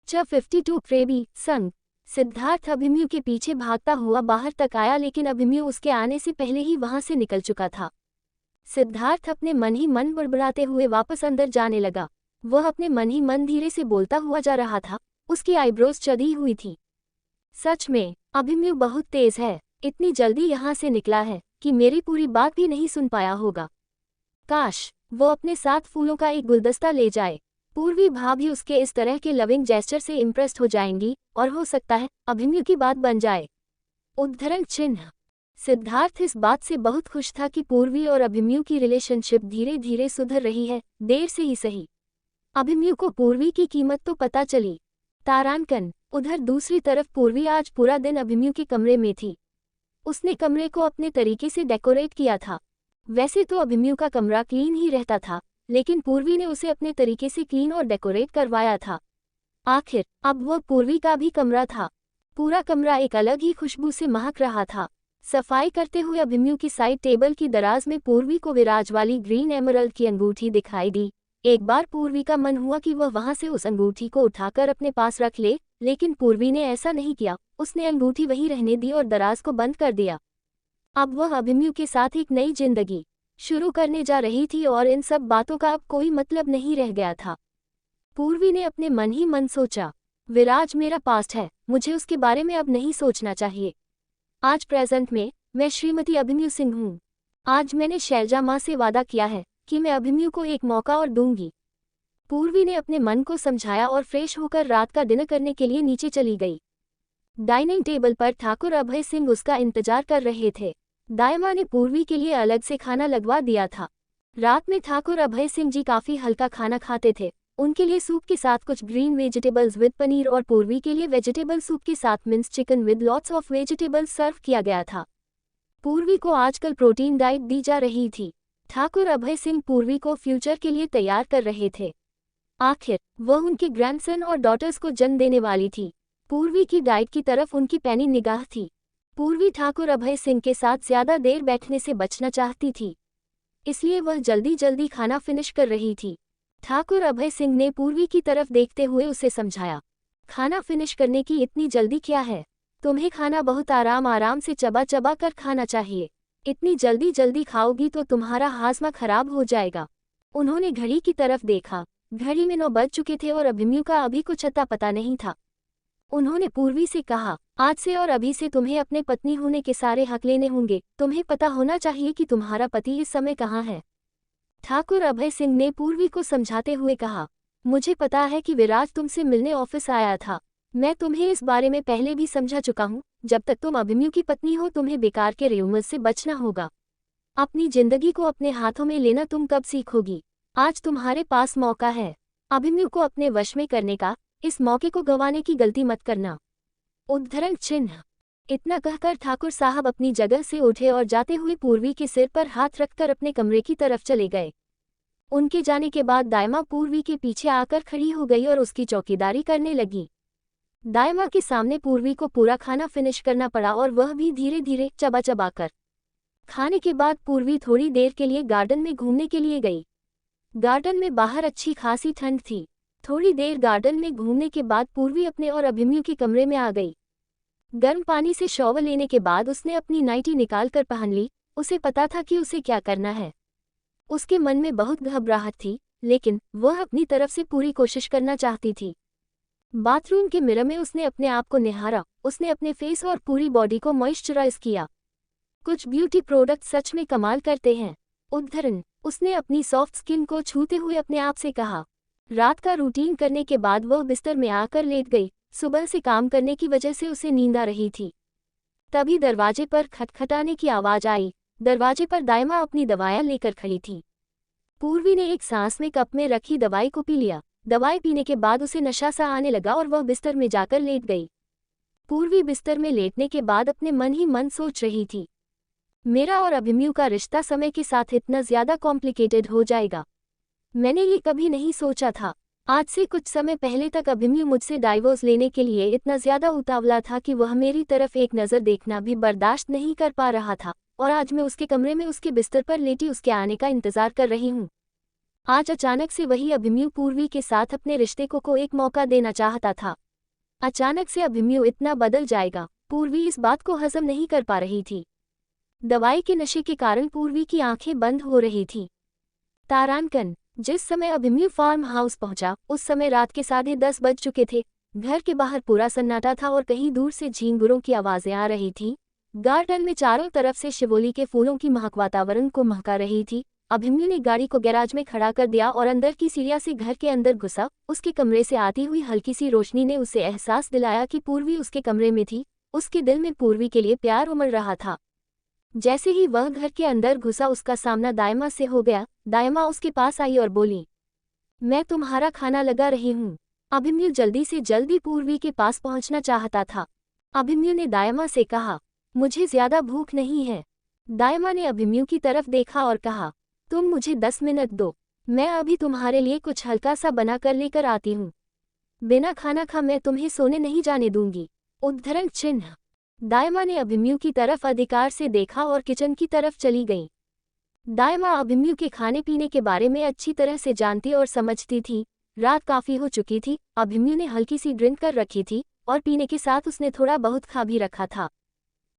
च 52 प्रेबी संग। सिद्धार्थ अभिमन्यु के पीछे भागता हुआ बाहर तक आया, लेकिन अभिमन्यु उसके आने से पहले ही वहां से निकल चुका था। सिद्धार्थ अपने मन ही मन बड़बड़ाते हुए वापस अंदर जाने लगा। वह अपने मन ही मन धीरे से बोलता हुआ जा रहा था। उसकी आईब्रोज चढ़ी हुई थी। सच में अभिमन्यु बहुत तेज है, इतनी जल्दी यहाँ से निकला है कि मेरी पूरी बात भी नहीं सुन पाया होगा। काश वो अपने साथ फूलों का एक गुलदस्ता ले जाए। पूर्वी भाभी उसके इस तरह के लविंग जेस्चर से इम्प्रेस्ड हो जाएंगी और हो सकता है अभिमन्यु की बात बन जाए। उद्धरण चिन्ह। सिद्धार्थ इस बात से बहुत खुश था कि पूर्वी और अभिमन्यु की रिलेशनशिप धीरे धीरे सुधर रही है, देर से ही सही। अभिमन्यु को पूर्वी की कीमत तो पता चली। तारांकन। उधर दूसरी तरफ पूर्वी आज पूरा दिन अभिमन्यु के कमरे में थी। उसने कमरे को अपने तरीके से डेकोरेट किया था। वैसे तो अभिमन्यु का कमरा क्लीन ही रहता था, लेकिन पूर्वी ने उसे अपने तरीके से क्लीन और डेकोरेट करवाया था। आखिर अब वह पूर्वी का भी कमरा था। पूरा कमरा एक अलग ही खुशबू से महक रहा था। सफाई करते हुए अभिमन्यु की साइड टेबल की दराज में पूर्वी को विराज वाली ग्रीन एमरल्ड की अंगूठी दिखाई दी। एक बार पूर्वी का मन हुआ कि वह वहां से उस अंगूठी को उठाकर अपने पास रख ले, लेकिन पूर्वी ने ऐसा नहीं किया। उसने अंगूठी वहीं रहने दी और दराज को बंद कर दिया। अब वह अभिमन्यु के साथ एक नई जिंदगी शुरू करने जा रही थी और इन सब बातों का अब कोई मतलब नहीं रह गया था। पूर्वी ने अपने मन ही मन सोचा, विराज मेरा पास्ट है, मुझे उसके बारे में अब नहीं सोचना चाहिए। आज प्रेजेंट में मैं श्रीमती अभिमन्यु सिंह हूँ। आज मैंने शैलजा माँ से वादा किया है कि मैं अभिमन्यु को एक मौका और दूंगी। पूर्वी ने अपने मन को समझाया और फ्रेश होकर रात का डिनर करने के लिए नीचे चली गई। डाइनिंग टेबल पर ठाकुर अभय सिंह उसका इंतजार कर रहे थे। दायमा ने पूर्वी के लिए अलग से खाना लगवा दिया था। रात में ठाकुर अभय सिंह जी काफी हल्का खाना खाते थे। उनके लिए सूप के साथ कुछ ग्रीन वेजिटेबल्स विद पनीर और पूर्वी के लिए वेजिटेबल सूप के साथ mince chicken with lots of vegetables serve किया गया था। पूर्वी को आजकल प्रोटीन डाइट दी जा रही थी। ठाकुर अभय सिंह पूर्वी को फ्यूचर के लिए तैयार कर रहे थे। आखिर वह उनके ग्रैंडसन और डॉटर्स को जन्म देने वाली थी। पूर्वी की डाइट की तरफ उनकी पैनी निगाह थी। पूर्वी ठाकुर अभय सिंह के साथ ज्यादा देर बैठने से बचना चाहती थी, इसलिए वह जल्दी जल्दी खाना फिनिश कर रही थी। ठाकुर अभय सिंह ने पूर्वी की तरफ देखते हुए उसे समझाया, खाना फिनिश करने की इतनी जल्दी क्या है? तुम्हें खाना बहुत आराम आराम से चबा चबा कर खाना चाहिए। इतनी जल्दी जल्दी खाओगी तो तुम्हारा हाजमा खराब हो जाएगा। उन्होंने घड़ी की तरफ देखा। घड़ी में 9 बज चुके थे और अभिमन्यु का अभी कुछ अता पता नहीं था। उन्होंने पूर्वी से कहा, आज से और अभी से तुम्हें अपने पत्नी होने के सारे हक लेने होंगे। तुम्हें पता होना चाहिए कि तुम्हारा पति इस समय कहाँ है। ठाकुर अभय सिंह ने पूर्वी को समझाते हुए कहा, मुझे पता है कि विराज तुमसे मिलने ऑफिस आया था। मैं तुम्हें इस बारे में पहले भी समझा चुका हूँ। जब तक तुम अभिमन्यु की पत्नी हो तुम्हें बेकार के र्यूमर्स से बचना होगा। अपनी जिंदगी को अपने हाथों में लेना तुम कब सीखोगी? आज तुम्हारे पास मौका है अभिमन्यु को अपने वश में करने का। इस मौके को गंवाने की गलती मत करना। उद्धरण चिन्ह। इतना कहकर ठाकुर साहब अपनी जगह से उठे और जाते हुए पूर्वी के सिर पर हाथ रखकर अपने कमरे की तरफ चले गए। उनके जाने के बाद दायमा पूर्वी के पीछे आकर खड़ी हो गई और उसकी चौकीदारी करने लगी। दायमा के सामने पूर्वी को पूरा खाना फिनिश करना पड़ा और वह भी धीरे धीरे चबा चबा कर। खाने के बाद पूर्वी थोड़ी देर के लिए गार्डन में घूमने के लिए गई। गार्डन में बाहर अच्छी खासी ठंड थी। थोड़ी देर गार्डन में घूमने के बाद पूर्वी अपने और अभिमन्यु के कमरे में आ गई। गर्म पानी से शॉवर लेने के बाद उसने अपनी नाइटी निकाल कर पहन ली। उसे पता था कि उसे क्या करना है। उसके मन में बहुत घबराहट थी, लेकिन वह अपनी तरफ से पूरी कोशिश करना चाहती थी। बाथरूम के मिरर में उसने अपने आप को निहारा। उसने अपने फेस और पूरी बॉडी को मॉइस्चराइज किया। कुछ ब्यूटी प्रोडक्ट सच में कमाल करते हैं। उद्धरण। उसने अपनी सॉफ्ट स्किन को छूते हुए अपने आप से कहा। रात का रूटीन करने के बाद वह बिस्तर में आकर लेट गई। सुबह से काम करने की वजह से उसे नींद आ रही थी। तभी दरवाजे पर खटखटाने की आवाज आई। दरवाजे पर दायमा अपनी दवाइयां लेकर खड़ी थी। पूर्वी ने एक सांस में कप में रखी दवाई को पी लिया। दवाई पीने के बाद उसे नशा सा आने लगा और वह बिस्तर में जाकर लेट गई। पूर्वी बिस्तर में लेटने के बाद अपने मन ही मन सोच रही थी, मेरा और अभिमन्यु का रिश्ता समय के साथ इतना ज्यादा कॉम्प्लिकेटेड हो जाएगा। मैंने ये कभी नहीं सोचा था। आज से कुछ समय पहले तक अभिमन्यु मुझसे डाइवोर्स लेने के लिए इतना ज्यादा उतावला था कि वह मेरी तरफ एक नज़र देखना भी बर्दाश्त नहीं कर पा रहा था, और आज मैं उसके कमरे में उसके बिस्तर पर लेटी उसके आने का इंतजार कर रही हूँ। आज अचानक से वही अभिमन्यु पूर्वी के साथ अपने रिश्ते को एक मौका देना चाहता था। अचानक से अभिमन्यु इतना बदल जाएगा, पूर्वी इस बात को हजम नहीं कर पा रही थी। दवाई के नशे के कारण पूर्वी की आंखें बंद हो रही थीं। तारांकन, जिस समय अभिमन्यु फार्म हाउस पहुंचा उस समय रात के 10:30 बज चुके थे। घर के बाहर पूरा सन्नाटा था और कहीं दूर से झींगुरों की आवाजें आ रही थीं। गार्डन में चारों तरफ से शिवोली के फूलों की महक वातावरण को महका रही थी। अभिमन्यु ने गाड़ी को गैराज में खड़ा कर दिया और अंदर की सीढ़ियां से घर के अंदर घुसा। उसके कमरे से आती हुई हल्की सी रोशनी ने उसे एहसास दिलाया कि पूर्वी उसके कमरे में थी। उसके दिल में पूर्वी के लिए प्यार उमड़ रहा था। जैसे ही वह घर के अंदर घुसा उसका सामना दायमा से हो गया। दायमा उसके पास आई और बोली, मैं तुम्हारा खाना लगा रही हूँ। अभिमन्यु जल्दी से जल्दी पूर्वी के पास पहुंचना चाहता था। अभिमन्यु ने दायमा से कहा, मुझे ज्यादा भूख नहीं है। दायमा ने अभिमन्यु की तरफ देखा और कहा, तुम मुझे 10 मिनट दो, मैं अभी तुम्हारे लिए कुछ हल्का सा बना कर लेकर आती हूँ। बिना खाना खा मैं तुम्हें सोने नहीं जाने दूंगी। उद्धरण चिन्ह। दायमा ने अभिमन्यु की तरफ अधिकार से देखा और किचन की तरफ चली गई। दायमा अभिमन्यु के खाने पीने के बारे में अच्छी तरह से जानती और समझती थी। रात काफी हो चुकी थी। अभिमन्यु ने हल्की सी ड्रिंक कर रखी थी और पीने के साथ उसने थोड़ा बहुत खा भी रखा था।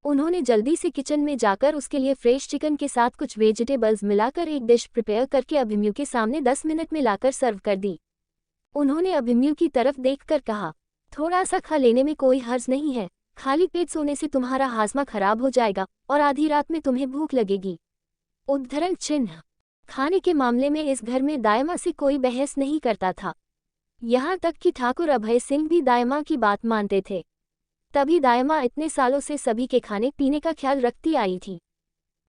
उन्होंने जल्दी से किचन में जाकर उसके लिए फ्रेश चिकन के साथ कुछ वेजिटेबल्स मिलाकर एक डिश प्रिपेयर करके अभिमन्यु के सामने 10 मिनट में लाकर सर्व कर दी। उन्होंने अभिमन्यु की तरफ देखकर कहा, थोड़ा सा खा लेने में कोई हर्ज नहीं है। खाली पेट सोने से तुम्हारा हाजमा खराब हो जाएगा और आधी रात में तुम्हें भूख लगेगी। उद्धरण चिन्ह। खाने के मामले में इस घर में दायमा से कोई बहस नहीं करता था। यहाँ तक कि ठाकुर अभय सिंह भी दायमा की बात मानते थे। तभी दायमा इतने सालों से सभी के खाने पीने का ख्याल रखती आई थी।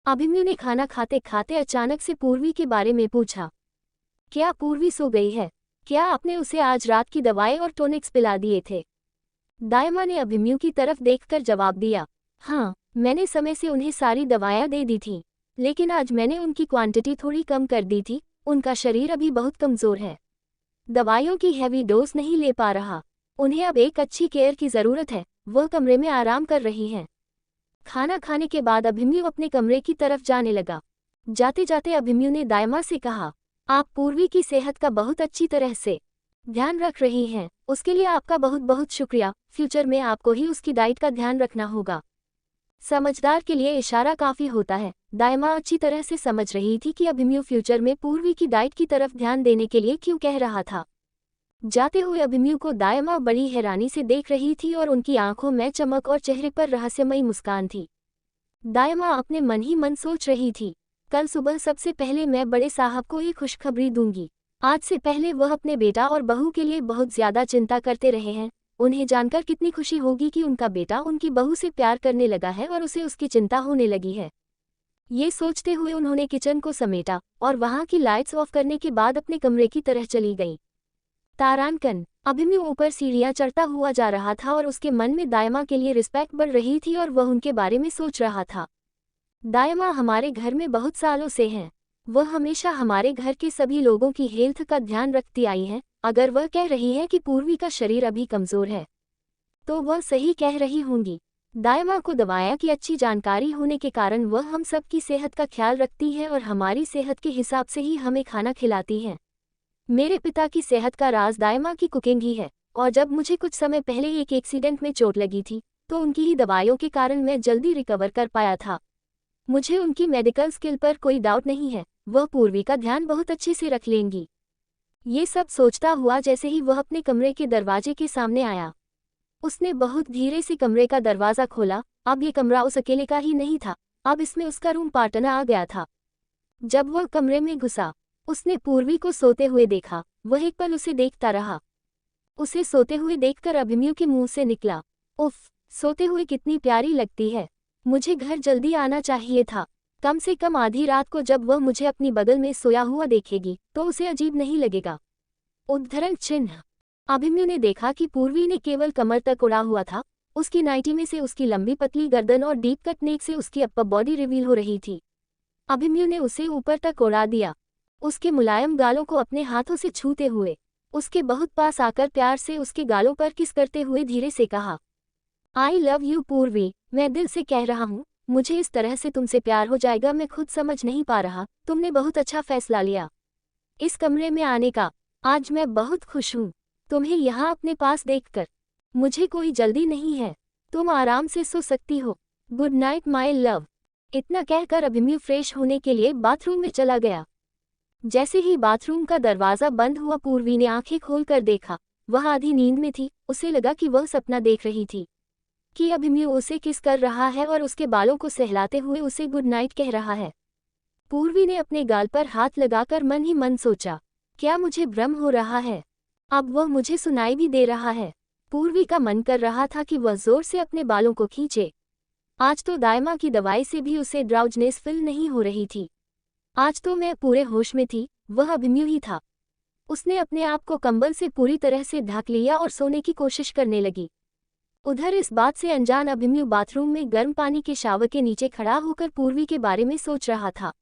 अभिमन्यु ने खाना खाते खाते अचानक से पूर्वी के बारे में पूछा, क्या पूर्वी सो गई है? क्या आपने उसे आज रात की दवाएं और टॉनिक्स पिला दिए थे? दायमा ने अभिमन्यु की तरफ देखकर जवाब दिया, हाँ, मैंने समय से उन्हें सारी दवाएं दे दी थीं, लेकिन आज मैंने उनकी क्वांटिटी थोड़ी कम कर दी थी। उनका शरीर अभी बहुत कमज़ोर है, दवाइयों की हैवी डोज नहीं ले पा रहा। उन्हें अब एक अच्छी केयर की ज़रूरत है। वह कमरे में आराम कर रही हैं। खाना खाने के बाद अभिमन्यु अपने कमरे की तरफ जाने लगा। जाते जाते अभिमन्यु ने दायमा से कहा, आप पूर्वी की सेहत का बहुत अच्छी तरह से ध्यान रख रही हैं, उसके लिए आपका बहुत बहुत शुक्रिया। फ्यूचर में आपको ही उसकी डाइट का ध्यान रखना होगा। समझदार के लिए इशारा काफ़ी होता है। दायमा अच्छी तरह से समझ रही थी कि अभिमन्यु फ्यूचर में पूर्वी की डाइट की तरफ ध्यान देने के लिए क्यों कह रहा था। जाते हुए अभिमन्यु को दायमा बड़ी हैरानी से देख रही थी और उनकी आंखों में चमक और चेहरे पर रहस्यमयी मुस्कान थी। दायमा अपने मन ही मन सोच रही थी, कल सुबह सबसे पहले मैं बड़े साहब को ये खुशखबरी दूंगी। आज से पहले वह अपने बेटा और बहू के लिए बहुत ज्यादा चिंता करते रहे हैं। उन्हें जानकर कितनी खुशी होगी कि उनका बेटा उनकी बहू से प्यार करने लगा है और उसे उसकी चिंता होने लगी है। ये सोचते हुए उन्होंने किचन को समेटा और वहां की लाइट्स ऑफ करने के बाद अपने कमरे की तरह चली गई। तारांकन, अभिमन्यु ऊपर सीढ़ियां चढ़ता हुआ जा रहा था और उसके मन में दायमा के लिए रिस्पेक्ट बढ़ रही थी और वह उनके बारे में सोच रहा था। दायमा हमारे घर में बहुत सालों से हैं। वह हमेशा हमारे घर के सभी लोगों की हेल्थ का ध्यान रखती आई है। अगर वह कह रही है कि पूर्वी का शरीर अभी कमज़ोर है तो वह सही कह रही होंगी। दायमा को दवाइयों की अच्छी जानकारी होने के कारण वह हम सब की सेहत का ख्याल रखती है और हमारी सेहत के हिसाब से ही हमें खाना खिलाती है। मेरे पिता की सेहत का राज दायमा की कुकिंग ही है और जब मुझे कुछ समय पहले एक एक्सीडेंट में चोट लगी थी तो उनकी ही दवाइयों के कारण मैं जल्दी रिकवर कर पाया था। मुझे उनकी मेडिकल स्किल पर कोई डाउट नहीं है। वह पूर्वी का ध्यान बहुत अच्छे से रख लेंगी। ये सब सोचता हुआ जैसे ही वह अपने कमरे के दरवाजे के सामने आया, उसने बहुत धीरे से कमरे का दरवाज़ा खोला। अब ये कमरा उस अकेले का ही नहीं था, अब इसमें उसका रूम पार्टनर आ गया था। जब वह कमरे में घुसा उसने पूर्वी को सोते हुए देखा। वह एक पल उसे देखता रहा। उसे सोते हुए देखकर अभिमन्यु के मुंह से निकला, उफ, सोते हुए कितनी प्यारी लगती है। मुझे घर जल्दी आना चाहिए था। कम से कम आधी रात को जब वह मुझे अपनी बगल में सोया हुआ देखेगी तो उसे अजीब नहीं लगेगा। उद्धरण चिन्ह। अभिमन्यु ने देखा कि पूर्वी ने केवल कमर तक उड़ा हुआ था। उसकी नाइटी में से उसकी लंबी पतली गर्दन और डीप कट नेक से उसकी अपर बॉडी रिवील हो रही थी। अभिमन्यु ने उसे ऊपर तक उड़ा दिया, उसके मुलायम गालों को अपने हाथों से छूते हुए उसके बहुत पास आकर प्यार से उसके गालों पर किस करते हुए धीरे से कहा, आई लव यू पूर्वी, मैं दिल से कह रहा हूँ, मुझे इस तरह से तुमसे प्यार हो जाएगा मैं खुद समझ नहीं पा रहा। तुमने बहुत अच्छा फैसला लिया। इस कमरे में आने का। आज मैं बहुत खुश हूँ तुम्हें यहाँ अपने पास देखकर। मुझे कोई जल्दी नहीं है, तुम आराम से सो सकती हो। Good night my love. इतना कहकर अभिमन्यु फ्रेश होने के लिए बाथरूम में चला गया। जैसे ही बाथरूम का दरवाजा बंद हुआ पूर्वी ने आंखें खोलकर देखा। वह आधी नींद में थी। उसे लगा कि वह सपना देख रही थी कि अभिमन्यु उसे किस कर रहा है और उसके बालों को सहलाते हुए उसे गुड नाइट कह रहा है। पूर्वी ने अपने गाल पर हाथ लगाकर मन ही मन सोचा, क्या मुझे भ्रम हो रहा है? अब वह मुझे सुनाई भी दे रहा है। पूर्वी का मन कर रहा था कि वह जोर से अपने बालों को खींचे। आज तो दायमा की दवाई से भी उसे ड्राउजनेस फील नहीं हो रही थी। आज तो मैं पूरे होश में थी। वह अभिमन्यु ही था। उसने अपने आप को कंबल से पूरी तरह से ढक लिया और सोने की कोशिश करने लगी। उधर इस बात से अनजान अभिमन्यु बाथरूम में गर्म पानी के शावर के नीचे खड़ा होकर पूर्वी के बारे में सोच रहा था।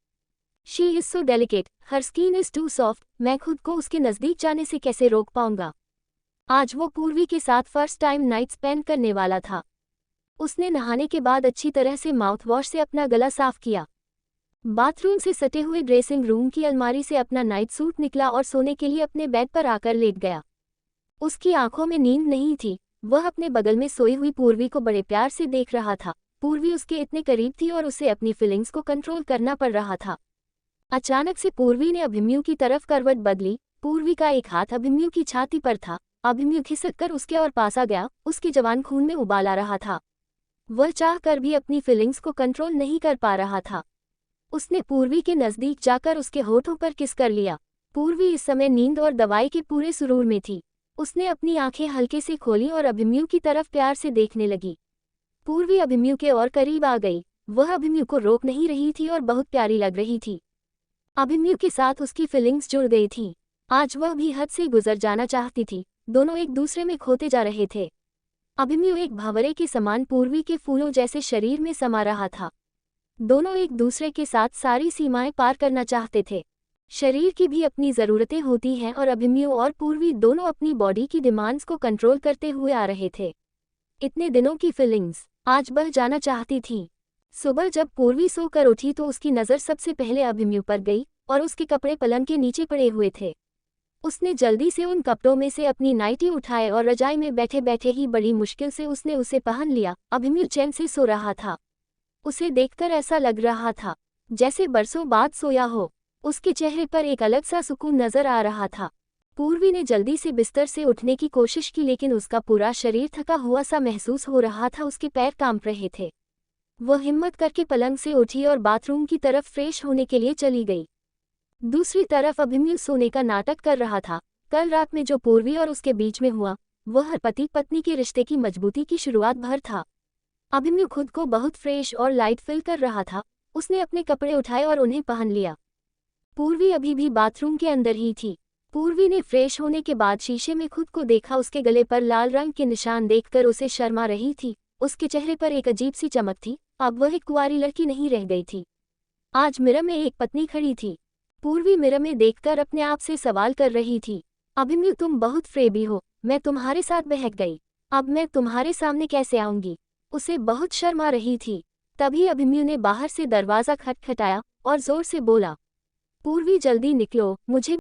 She is so delicate, her skin is too soft. मैं खुद को उसके नजदीक जाने से कैसे रोक पाऊंगा? आज वो पूर्वी के साथ फर्स्ट टाइम नाइट स्पेंड करने वाला था। उसने नहाने के बाद अच्छी तरह से माउथ वॉश से अपना गला साफ किया। बाथरूम से सटे हुए ड्रेसिंग रूम की अलमारी से अपना नाइट सूट निकला और सोने के लिए अपने बेड पर आकर लेट गया। उसकी आंखों में नींद नहीं थी। वह अपने बगल में सोई हुई पूर्वी को बड़े प्यार से देख रहा था। पूर्वी उसके इतने करीब थी और उसे अपनी फीलिंग्स को कंट्रोल करना पड़ रहा था। अचानक से पूर्वी ने अभिमन्यु की तरफ करवट बदली। पूर्वी का एक हाथ अभिमन्यु की छाती पर था। अभिमन्यु खिसककर उसके और पास आ गया। उसके जवान खून में उबाल आ रहा था। वह चाह कर भी अपनी फीलिंग्स को कंट्रोल नहीं कर पा रहा था। उसने पूर्वी के नजदीक जाकर उसके होठों पर किस कर लिया। पूर्वी इस समय नींद और दवाई के पूरे सुरूर में थी। उसने अपनी आंखें हल्के से खोली और अभिमन्यु की तरफ प्यार से देखने लगी। पूर्वी अभिमन्यु के और करीब आ गई। वह अभिमन्यु को रोक नहीं रही थी और बहुत प्यारी लग रही थी। अभिमन्यु के साथ उसकी फीलिंग्स जुड़ गई थी। आज वह भी हद से गुजर जाना चाहती थी। दोनों एक दूसरे में खोते जा रहे थे। अभिमन्यु एक भंवरे के समान पूर्वी के फूलों जैसे शरीर में समा रहा था। दोनों एक दूसरे के साथ सारी सीमाएं पार करना चाहते थे। शरीर की भी अपनी ज़रूरतें होती हैं और अभिमन्यु और पूर्वी दोनों अपनी बॉडी की डिमांड्स को कंट्रोल करते हुए आ रहे थे। इतने दिनों की फीलिंग्स आज बह जाना चाहती थी। सुबह जब पूर्वी सोकर उठी तो उसकी नज़र सबसे पहले अभिमन्यु पर गई और उसके कपड़े पलंग के नीचे पड़े हुए थे। उसने जल्दी से उन कपड़ों में से अपनी नाइटी उठाए और रजाई में बैठे बैठे ही बड़ी मुश्किल से उसने उसे पहन लिया। अभिमन्यु चैन से सो रहा था। उसे देखकर ऐसा लग रहा था जैसे बरसों बाद सोया हो। उसके चेहरे पर एक अलग सा सुकून नजर आ रहा था। पूर्वी ने जल्दी से बिस्तर से उठने की कोशिश की लेकिन उसका पूरा शरीर थका हुआ सा महसूस हो रहा था। उसके पैर कांप रहे थे। वह हिम्मत करके पलंग से उठी और बाथरूम की तरफ फ्रेश होने के लिए चली गई। दूसरी तरफ अभिमन्यु सोने का नाटक कर रहा था। कल रात में जो पूर्वी और उसके बीच में हुआ वह पति पत्नी के रिश्ते की मजबूती की शुरुआत भर था। अभिमन्यु खुद को बहुत फ्रेश और लाइट फील कर रहा था। उसने अपने कपड़े उठाए और उन्हें पहन लिया। पूर्वी अभी भी बाथरूम के अंदर ही थी। पूर्वी ने फ्रेश होने के बाद शीशे में खुद को देखा। उसके गले पर लाल रंग के निशान देखकर उसे शर्मा रही थी। उसके चेहरे पर एक अजीब सी चमक थी। अब वह एक कुंवारी लड़की नहीं रह गई थी। आज मिरर में एक पत्नी खड़ी थी। पूर्वी मिरर में देखकर अपने आप से सवाल कर रही थी, अभिमन्यु तुम बहुत फ्रेबी हो। मैं तुम्हारे साथ बहक गई। अब मैं तुम्हारे सामने कैसे आऊंगी? उसे बहुत शर्म आ रही थी। तभी अभिमन्यु ने बाहर से दरवाज़ा खटखटाया और जोर से बोला, पूर्वी जल्दी निकलो, मुझे